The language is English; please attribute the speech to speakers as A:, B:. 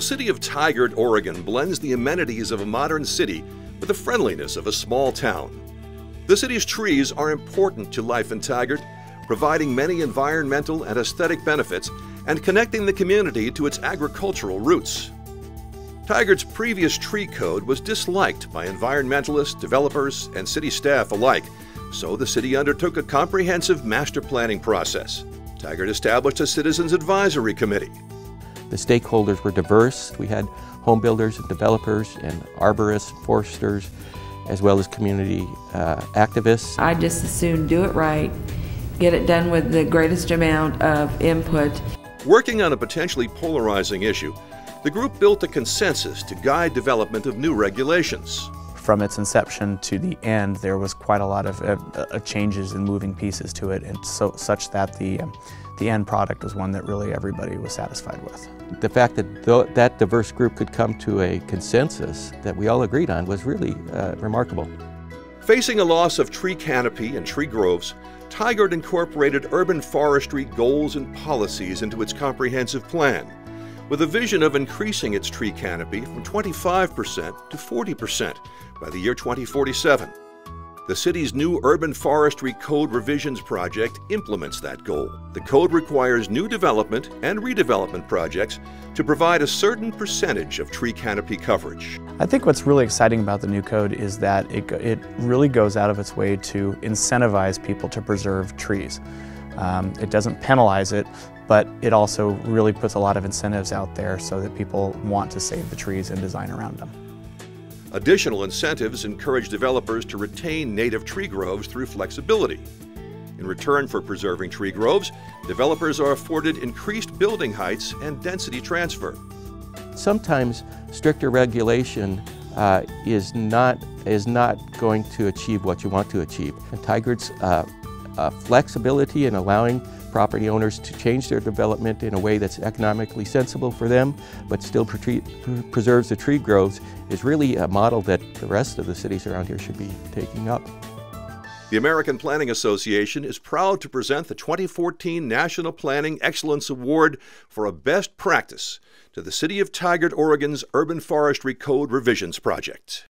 A: city of Tigard, Oregon blends the amenities of a modern city with the friendliness of a small town. The city's trees are important to life in Tigard, providing many environmental and aesthetic benefits and connecting the community to its agricultural roots. Tigard's previous tree code was disliked by environmentalists, developers, and city staff alike, so the city undertook a comprehensive master planning process. Tigard established a Citizens Advisory Committee.
B: The stakeholders were diverse. We had home builders and developers and arborists, foresters, as well as community activists.
C: I just as soon do it right, get it done with the greatest amount of input.
A: Working on a potentially polarizing issue, the group built a consensus to guide development of new regulations.
D: From its inception to the end, there was quite a lot of changes and moving pieces to it, and such that the end product was one that really everybody was satisfied with.
B: The fact that that diverse group could come to a consensus that we all agreed on was really remarkable.
A: Facing a loss of tree canopy and tree groves, Tigard incorporated urban forestry goals and policies into its comprehensive plan, with a vision of increasing its tree canopy from 25% to 40% by the year 2047. The city's new Urban Forestry Code Revisions project implements that goal. The code requires new development and redevelopment projects to provide a certain percentage of tree canopy coverage.
D: I think what's really exciting about the new code is that it really goes out of its way to incentivize people to preserve trees. It doesn't penalize it, but it also really puts a lot of incentives out there so that people want to save the trees and design around them.
A: Additional incentives encourage developers to retain native tree groves through flexibility. In return for preserving tree groves, developers are afforded increased building heights and density transfer.
B: Sometimes stricter regulation is not going to achieve what you want to achieve. And Tigard's flexibility in allowing property owners to change their development in a way that's economically sensible for them, but still preserves the tree groves, is really a model that the rest of the cities around here should be taking up.
A: The American Planning Association is proud to present the 2014 National Planning Excellence Award for a Best Practice to the City of Tigard, Oregon's Urban Forestry Code Revisions Project.